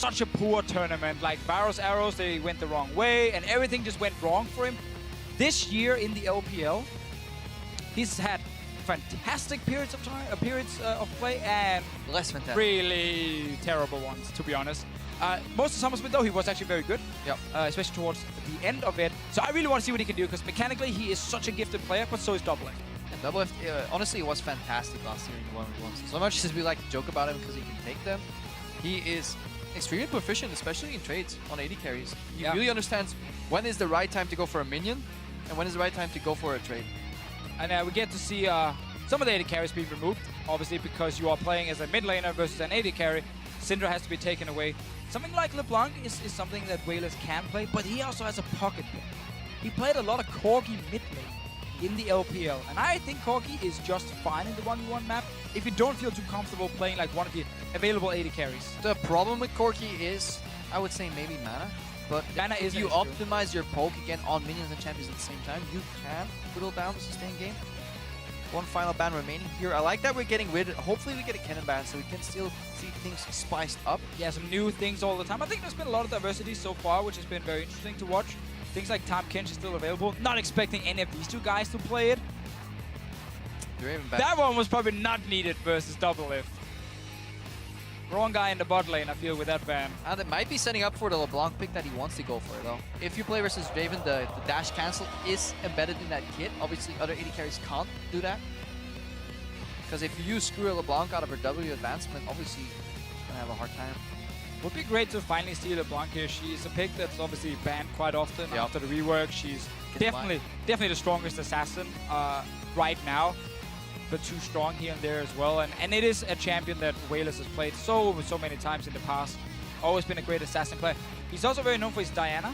such a poor tournament. Like Barrow's arrows, they went the wrong way, and everything just went wrong for him. This year in the LPL, he's had fantastic periods of time, of play, and less fantastic, really terrible ones, to be honest. Most of Summer Split, though, he was actually very good. Yep. Especially towards the end of it. So I really want to see what he can do, because mechanically he is such a gifted player, but so is Doublelift. And Doublelift, honestly, was fantastic last year in the 1v1s. So much as we like to joke about him because he can take them, he is extremely proficient, especially in trades on AD carries. He really understands when is the right time to go for a minion, and when is the right time to go for a trade. And we get to see some of the AD carries being removed, obviously, because you are playing as a mid laner versus an AD carry. Syndra has to be taken away. Something like LeBlanc is something that We1less can play, but he also has a pocket pick. He played a lot of Corgi mid lane in the LPL, and I think Corgi is just fine in the 1v1 map if you don't feel too comfortable playing like one of the available AD carries. The problem with Corgi is, I would say maybe mana, but mana if you optimize your poke again on minions and champions at the same time, you can whittle down the sustain game. One final ban remaining here. I like that we're getting rid of, hopefully we get a cannon ban so we can still see things spiced up. Yeah, some new things all the time. I think there's been a lot of diversity so far, which has been very interesting to watch. Things like Time Kench is still available. Not expecting any of these two guys to play it. That one was probably not needed versus Doublelift. Wrong guy in the bot lane, I feel, with that ban. And it might be setting up for the LeBlanc pick that he wants to go for, though. If you play versus Draven, the dash cancel is embedded in that kit. Obviously, other AD carries can't do that. Because if you screw a LeBlanc out of her W advancement, obviously, she's going to have a hard time. Would be great to finally see LeBlanc here. She's a pick that's obviously banned quite often after the rework. She's definitely the strongest assassin right now. But too strong here and there as well, and it is a champion that We1less has played so many times in the past. Always been a great assassin player. He's also very known for his Diana,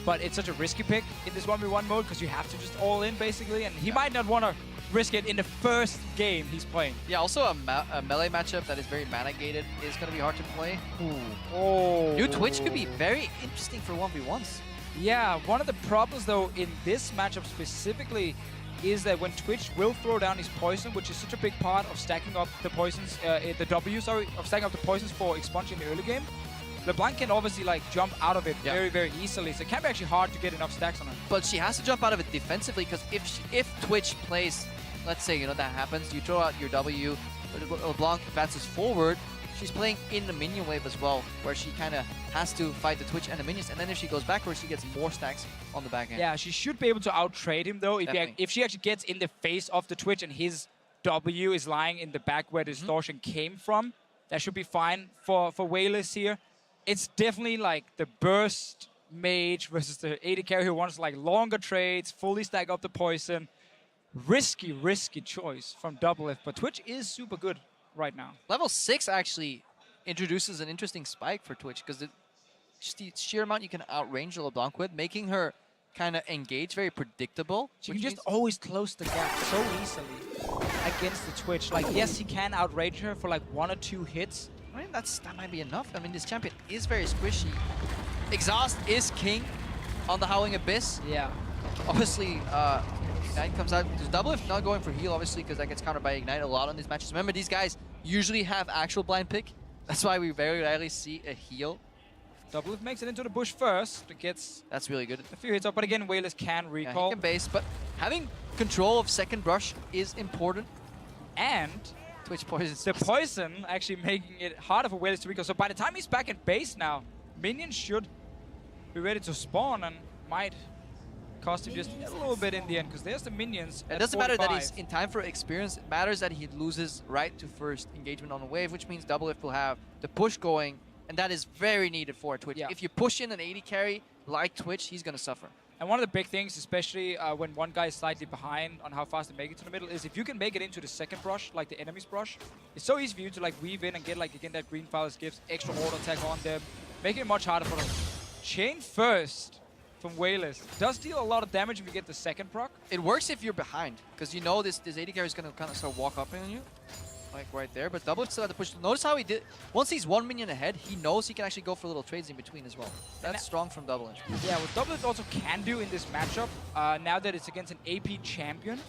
but it's such a risky pick in this 1v1 mode because you have to just all in basically, and he might not want to risk it in the first game he's playing. Yeah, also a melee matchup that is very mana gated is going to be hard to play. Oh. New Twitch could be very interesting for 1v1s. Yeah, one of the problems though in this matchup specifically is that when Twitch will throw down his poison, which is such a big part of stacking up the poisons, of stacking up the poisons for expunge in the early game, LeBlanc can obviously like jump out of it very easily, so it can be actually hard to get enough stacks on her. But she has to jump out of it defensively, because if Twitch plays, let's say, that happens, you throw out your W, LeBlanc advances forward, she's playing in the minion wave as well, where she kind of has to fight the Twitch and the minions, and then if she goes backwards, she gets more stacks on the back end. Yeah, she should be able to out-trade him though, if she actually gets in the face of the Twitch and his W is lying in the back where the distortion came from. That should be fine for We1less here. It's definitely like the burst mage versus the AD carry who wants like longer trades, fully stack up the poison. Risky choice from Doublelift, but Twitch is super good right now. Level 6 actually introduces an interesting spike for Twitch, because just the sheer amount you can outrange LeBlanc with, making her kind of engage very predictable. She can just always close the gap so easily against the Twitch. Like, yes, he can outrange her for like 1 or 2 hits. I mean, that might be enough. I mean, this champion is very squishy. Exhaust is king on the Howling Abyss. Yeah. Obviously, Ignite comes out. There's Doublelift not going for heal, obviously, because that gets countered by Ignite a lot on these matches. Remember, these guys usually have actual blind pick. That's why we very rarely see a heal. Doublelift makes it into the bush first. It gets that's really good. A few hits up, but again, We1less can recall. Yeah, he can base, but having control of second brush is important. And Twitch poison. The poison actually making it harder for We1less to recall. So by the time he's back in base now, minions should be ready to spawn and might cost him just a little bit in the end, because there's the minions. It doesn't matter that he's in time for experience. It matters that he loses right to first engagement on the wave, which means Doublelift will have the push going, and that is very needed for Twitch. Yeah. If you push in an AD carry like Twitch, he's going to suffer. And one of the big things, especially when one guy is slightly behind on how fast they make it to the middle, is if you can make it into the second brush, like the enemy's brush, it's so easy for you to like weave in and get like again that green phallus gives extra auto attack on them, making it much harder for them. Chain first from We1less does deal a lot of damage if you get the second proc. It works if you're behind, because you know this AD carry is going to kind of start walk up on you, like right there. But Doublelift still had to push. Notice how he did. Once he's 1 minion ahead, he knows he can actually go for little trades in between as well. That's strong from Doublelift. Yeah, what Doublelift also can do in this matchup, now that it's against an AP champion,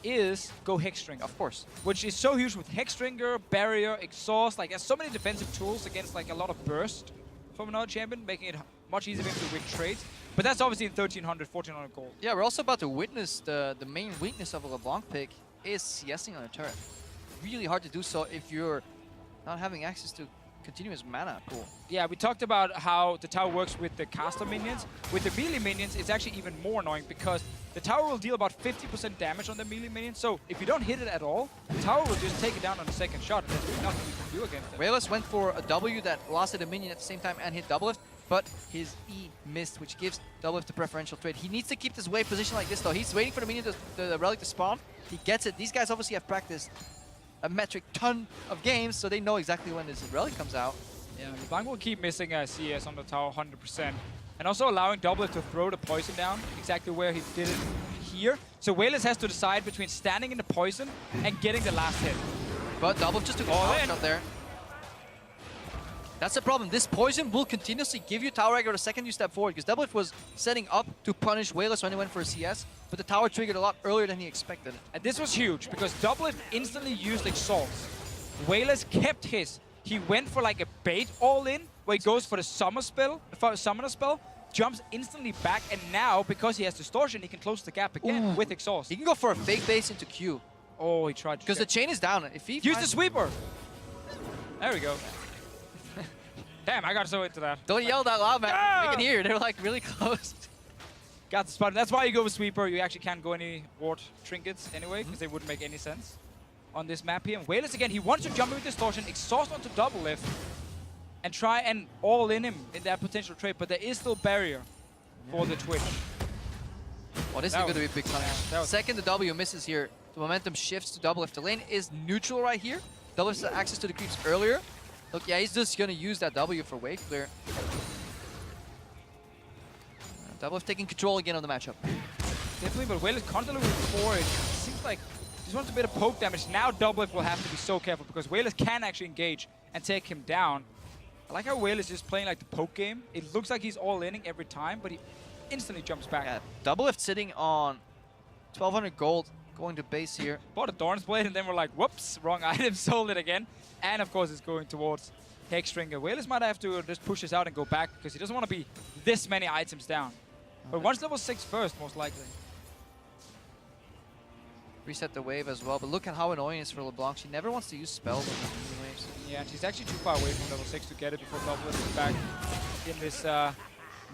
is go Hexstring. Of course. Which is so huge with Hexstringer, Barrier, Exhaust. Like, there's so many defensive tools against like a lot of burst from another champion, making it much easier for him to win trades. But that's obviously in 1300, 1400 gold. Yeah, we're also about to witness the main weakness of a LeBlanc pick is CSing on a turret. Really hard to do so if you're not having access to continuous mana pool. Yeah, we talked about how the tower works with the caster minions. With the melee minions, it's actually even more annoying because the tower will deal about 50% damage on the melee minion. So if you don't hit it at all, the tower will just take it down on the second shot, and there's really nothing you can do against it. We1less went for a W that lasted a minion at the same time and hit Doublelift, but his E missed, which gives Doublelift the preferential trade. He needs to keep this wave position like this, though. He's waiting for the minion, the relic to spawn. He gets it. These guys obviously have practiced a metric ton of games, so they know exactly when this relic comes out. Yeah, LeBlanc will keep missing CS on the tower 100%. And also allowing Doublelift to throw the poison down exactly where he did it here. So We1less has to decide between standing in the poison and getting the last hit. But Doublelift just took a power shot there. That's the problem. This poison will continuously give you tower aggro the second you step forward, because Doublelift was setting up to punish We1less when he went for a CS, but the tower triggered a lot earlier than he expected. And this was huge, because Doublelift instantly used Exhaust. We1less kept his. He went for like a bait all-in, where he goes for the summoner spell, jumps instantly back, and now, because he has Distortion, he can close the gap again with Exhaust. He can go for a fake base into Q. Oh, he tried to because the chain is down. If he use the sweeper! There we go. Damn, I got so into that. Don't yell that loud, man. We can hear. They're like really close. Got the spot. That's why you go with sweeper. You actually can't go any ward trinkets anyway, because they wouldn't make any sense on this map here. And We1less again, he wants to jump in with Distortion, Exhaust onto Doublelift, and try and all in him in that potential trade, but there is still barrier for the Twitch. Well, this is going to be a big punish. Second, the W misses here. The momentum shifts to Doublelift. The lane is neutral right here. Doublelift has access to the creeps earlier. Look, yeah, he's just going to use that W for wave clear. Doublelift taking control again on the matchup. Definitely, but We1less constantly moving forward. It seems like he just wants a bit of poke damage. Now Doublelift will have to be so careful, because We1less can actually engage and take him down. I like how We1less is just playing like the poke game. It looks like he's all-inning every time, but he instantly jumps back. Yeah, Doublelift sitting on 1,200 gold, going to base here. Bought a Thorn's Blade, and then we're like, whoops, wrong item, sold it again. And of course, it's going towards Hexdrinker. We1less might have to just push this out and go back, because he doesn't want to be this many items down. But once level 6 first, most likely. Reset the wave as well, but look at how annoying it is for LeBlanc. She never wants to use spells on the waves. Yeah, and she's actually too far away from level 6 to get it before Doublelift is back in this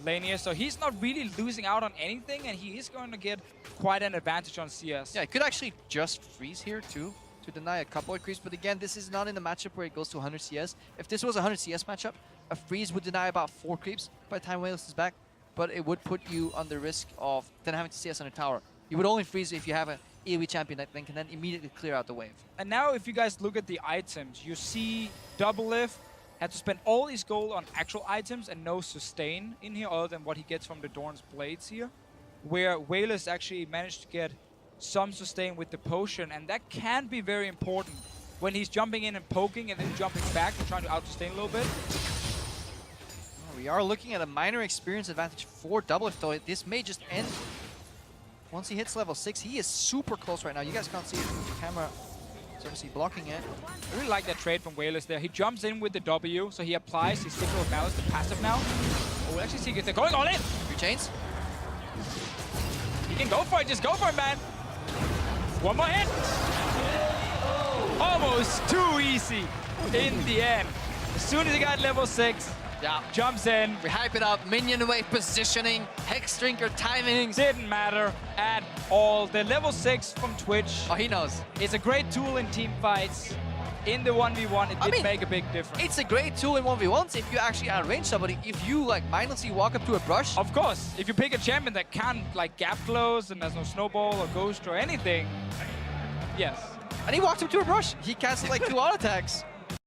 lane here. So he's not really losing out on anything, and he is going to get quite an advantage on CS. Yeah, he could actually just freeze here too, to deny a couple of creeps, but again, this is not in the matchup where it goes to 100 CS. If this was a 100 CS matchup, a freeze would deny about 4 creeps by the time We1less is back, but it would put you on the risk of then having to CS on a tower. You would only freeze if you have an AoE champion that then can then immediately clear out the wave. And now if you guys look at the items, you see Doublelift had to spend all his gold on actual items and no sustain in here other than what he gets from the Dorn's Blades here, where We1less actually managed to get some sustain with the potion, and that can be very important when he's jumping in and poking and then jumping back and trying to out-sustain a little bit. We are looking at a minor experience advantage for Doublelift, though. This may just end once he hits level 6. He is super close right now. You guys can't see it with the camera. It's obviously blocking it. I really like that trade from We1less there. He jumps in with the W, so he applies his Signal of Malice, the passive now. Oh, we'll actually see if they're going all in. 3 chains. He can go for it. Just go for it, man. One more hit. Almost too easy in the end. As soon as he got level 6, jumps in. We hype it up. Minion wave positioning, Hexdrinker timings. Didn't matter at all. The level 6 from Twitch. Oh, he knows. It's a great tool in team fights. In the 1v1, it did make a big difference. It's a great tool in 1v1s if you actually outrange somebody. If you like mindlessly walk up to a brush. Of course, if you pick a champion that can't like gap close and there's no snowball or ghost or anything, yes. And he walked up to a brush. He casted like 2 auto attacks.